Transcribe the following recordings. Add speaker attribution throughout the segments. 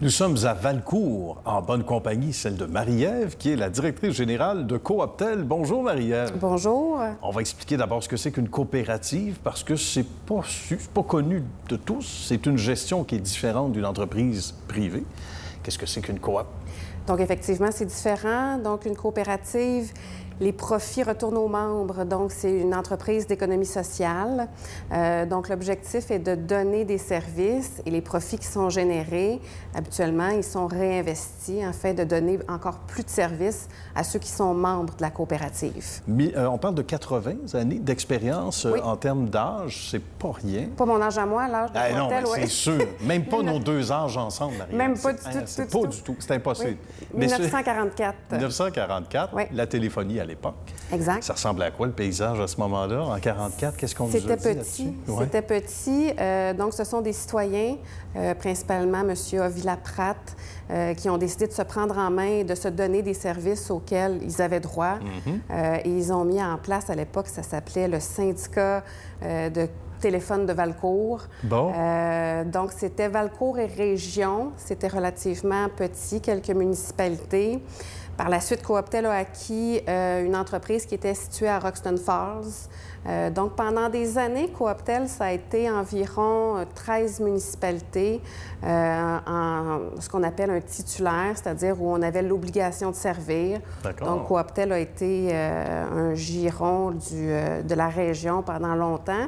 Speaker 1: Nous sommes à Valcourt, en bonne compagnie, celle de Marie-Ève, qui est la directrice générale de Cooptel. Bonjour, Marie-Ève.
Speaker 2: Bonjour.
Speaker 1: On va expliquer d'abord ce que c'est qu'une coopérative, parce que c'est pas connu de tous. C'est une gestion qui est différente d'une entreprise privée. Qu'est-ce que c'est qu'une coop?
Speaker 2: Donc, effectivement, c'est différent. Donc, une coopérative, les profits retournent aux membres. Donc, c'est une entreprise d'économie sociale. Donc, l'objectif est de donner des services et les profits qui sont générés, habituellement, ils sont réinvestis afin de donner encore plus de services à ceux qui sont membres de la coopérative.
Speaker 1: Mais, on parle de 80 années d'expérience
Speaker 2: Oui.
Speaker 1: En termes d'âge. C'est pas rien.
Speaker 2: Pas mon âge à moi, l'âge de
Speaker 1: Non,
Speaker 2: Cooptel,
Speaker 1: mais
Speaker 2: oui.
Speaker 1: c'est sûr. Même pas nos deux âges ensemble, Marie-Ève.
Speaker 2: Même pas du tout,
Speaker 1: C'est
Speaker 2: du
Speaker 1: pas
Speaker 2: tout.
Speaker 1: du tout. C'est impossible.
Speaker 2: Oui.
Speaker 1: Mais
Speaker 2: 1944.
Speaker 1: 1944,
Speaker 2: Oui.
Speaker 1: la téléphonie à l'époque.
Speaker 2: Exact.
Speaker 1: Ça ressemblait à quoi, le paysage, à ce moment-là? En 44, qu'est-ce qu'on vous a dit
Speaker 2: C'était
Speaker 1: là-dessus?
Speaker 2: petit.
Speaker 1: Ouais.
Speaker 2: C'était petit. Donc, ce sont des citoyens, principalement M. Avila-Pratt, qui ont décidé de se prendre en main et de se donner des services auxquels ils avaient droit. Et ils ont mis en place, à l'époque, ça s'appelait le syndicat de téléphone de Valcourt.
Speaker 1: Bon.
Speaker 2: Donc, c'était Valcourt et région. C'était relativement petit, quelques municipalités. Par la suite, Cooptel a acquis une entreprise qui était située à Roxton Falls. Donc, pendant des années, Cooptel, ça a été environ 13 municipalités en ce qu'on appelle un titulaire, c'est-à-dire où on avait l'obligation de servir.
Speaker 1: D'accord.
Speaker 2: Donc, Cooptel a été un giron de la région pendant longtemps.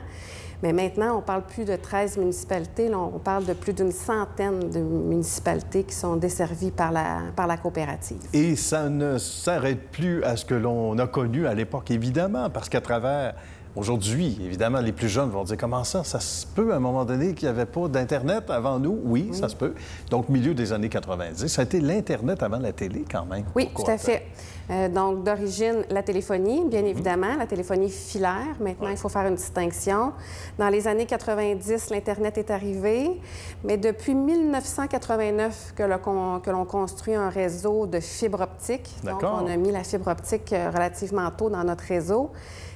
Speaker 2: Mais maintenant, on ne parle plus de 13 municipalités, là, on parle de plus d'une centaine de municipalités qui sont desservies par la coopérative.
Speaker 1: Et ça ne s'arrête plus à ce que l'on a connu à l'époque, évidemment, parce qu'à travers... Aujourd'hui, évidemment, les plus jeunes vont dire « Comment ça? Ça se peut, à un moment donné, qu'il n'y avait pas d'Internet avant nous? » Oui, ça se peut. Donc, milieu des années 90, ça a été l'Internet avant la télé, quand même.
Speaker 2: Oui, tout à fait. Donc, d'origine, la téléphonie, bien évidemment, la téléphonie filaire. Maintenant, il faut faire une distinction. Dans les années 90, l'Internet est arrivé, mais depuis 1989 que l'on construit un réseau de fibre optique. Donc, on a mis la fibre optique relativement tôt dans notre réseau.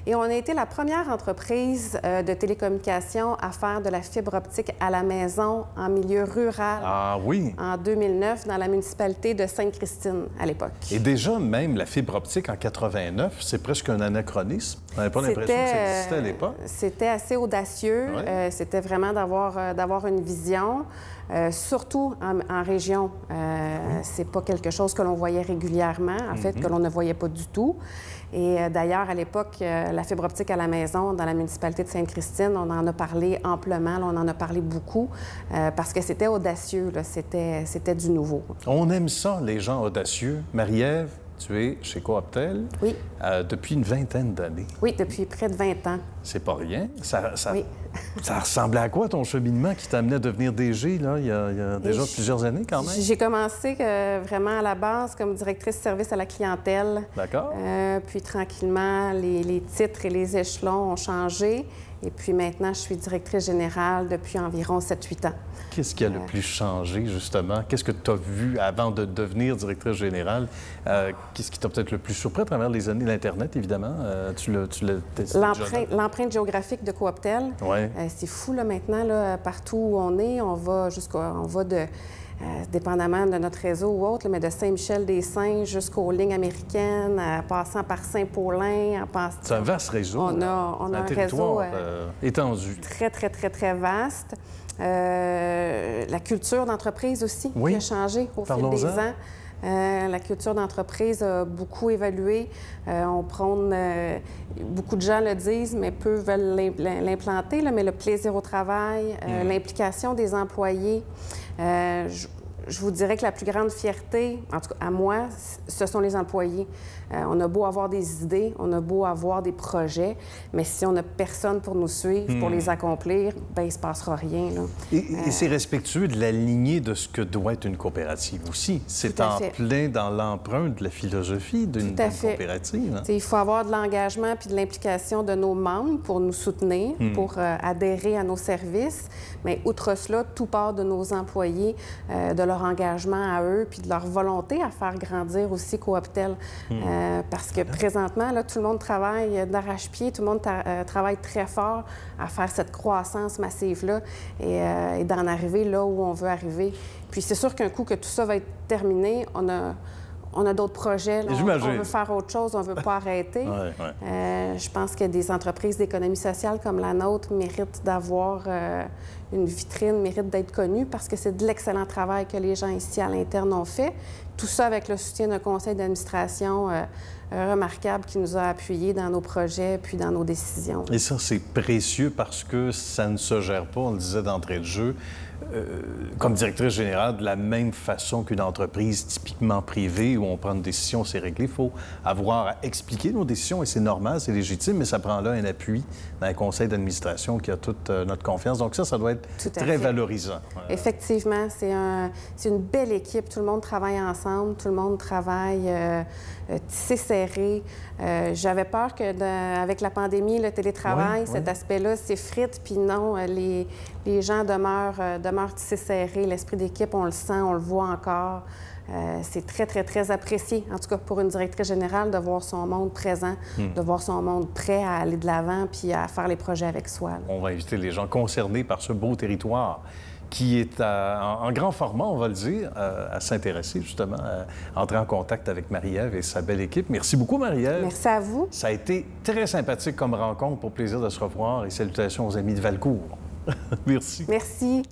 Speaker 2: Et on a été la première entreprise de télécommunications à faire de la fibre optique à la maison en milieu rural.
Speaker 1: Ah oui?
Speaker 2: En 2009, dans la municipalité de Sainte-Christine, à l'époque.
Speaker 1: Et déjà, même la fibre optique en 89, c'est presque un anachronisme. On n'avait pas l'impression que ça existait à l'époque.
Speaker 2: C'était assez audacieux.
Speaker 1: Ouais.
Speaker 2: C'était vraiment d'avoir une vision. Surtout en région. C'est pas quelque chose que l'on voyait régulièrement, en fait, que l'on ne voyait pas du tout. Et d'ailleurs, à l'époque, la fibre optique à la maison, dans la municipalité de Sainte-Christine, on en a parlé amplement, là, on en a parlé beaucoup, parce que c'était audacieux, c'était du nouveau. On
Speaker 1: aime ça, les gens audacieux. Marie-Ève, tu es chez Cooptel
Speaker 2: oui.
Speaker 1: Depuis une vingtaine d'années.
Speaker 2: Oui, depuis près de 20 ans.
Speaker 1: C'est pas rien.
Speaker 2: Oui.
Speaker 1: Ça ressemblait à quoi, ton cheminement qui t'amenait à devenir DG, là, il y a déjà plusieurs années, quand même?
Speaker 2: J'ai commencé vraiment à la base comme directrice service à la clientèle.
Speaker 1: D'accord.
Speaker 2: Puis tranquillement, les titres et les échelons ont changé. Et puis maintenant, je suis directrice générale depuis environ 7-8 ans.
Speaker 1: Qu'est-ce qui a le plus changé, justement? Qu'est-ce que tu as vu avant de devenir directrice générale? Qu'est-ce qui t'a peut-être le plus surpris à travers les années? L'Internet, évidemment.
Speaker 2: L'empreinte géographique de Cooptel.
Speaker 1: Ouais.
Speaker 2: C'est fou, là, maintenant, là, partout où on est, on va de... dépendamment de notre réseau ou autre, mais de Saint-Michel-des-Saints jusqu'aux lignes américaines, passant par Saint-Paulin.
Speaker 1: C'est un vaste réseau.
Speaker 2: On a un réseau
Speaker 1: étendu.
Speaker 2: Très, très, très, très vaste. La culture d'entreprise aussi qui a changé au fil des ans. La culture d'entreprise a beaucoup évolué. On prône, beaucoup de gens le disent, mais peu veulent l'implanter, mais le plaisir au travail, l'implication des employés. Je vous dirais que la plus grande fierté, en tout cas à moi, ce sont les employés. On a beau avoir des idées, on a beau avoir des projets, mais si on n'a personne pour nous suivre, pour les accomplir, bien, il ne se passera rien, là.
Speaker 1: Et c'est respectueux de la lignée de ce que doit être une coopérative aussi. C'est en plein dans l'empreinte de la philosophie d'une coopérative. Hein?
Speaker 2: Il faut avoir de l'engagement puis de l'implication de nos membres pour nous soutenir, pour adhérer à nos services. Mais outre cela, tout part de nos employés, de leur leur engagement à eux, puis de leur volonté à faire grandir aussi Cooptel. Parce que présentement, là, tout le monde travaille d'arrache-pied, tout le monde travaille très fort à faire cette croissance massive-là et d'en arriver là où on veut arriver. Puis c'est sûr qu'un coup que tout ça va être terminé, on a d'autres projets. Là, on veut faire autre chose, on ne veut pas arrêter. Je pense que des entreprises d'économie sociale comme la nôtre méritent d'avoir une vitrine, méritent d'être connues parce que c'est de l'excellent travail que les gens ici à l'interne ont fait. Tout ça avec le soutien d'un conseil d'administration remarquable qui nous a appuyés dans nos projets puis dans nos décisions.
Speaker 1: Et ça, c'est précieux parce que ça ne se gère pas, on le disait d'entrée de jeu, comme directrice générale, de la même façon qu'une entreprise typiquement privée où on prend une décision, c'est réglé. Il faut avoir à expliquer nos décisions et c'est normal, c'est légitime, mais ça prend là un appui dans un conseil d'administration qui a toute notre confiance. Donc ça doit être très valorisant.
Speaker 2: Effectivement, c'est une belle équipe. Tout le monde travaille ensemble, tout le monde travaille tissé serré. J'avais peur qu'avec la pandémie, le télétravail, cet aspect-là s'effrite, puis non, les gens demeurent tissé serré. L'esprit d'équipe, on le sent, on le voit encore. C'est très, très, très apprécié, en tout cas pour une directrice générale, de voir son monde présent, de voir son monde prêt à aller de l'avant puis à faire les projets avec soi. Là.
Speaker 1: On va inviter les gens concernés par ce beau territoire qui est en grand format, on va le dire, à s'intéresser justement, à entrer en contact avec Marie-Ève et sa belle équipe. Merci beaucoup, Marie-Ève.
Speaker 2: Merci à vous.
Speaker 1: Ça a été très sympathique comme rencontre, pour plaisir de se revoir et salutations aux amis de Valcourt. Merci.
Speaker 2: Merci.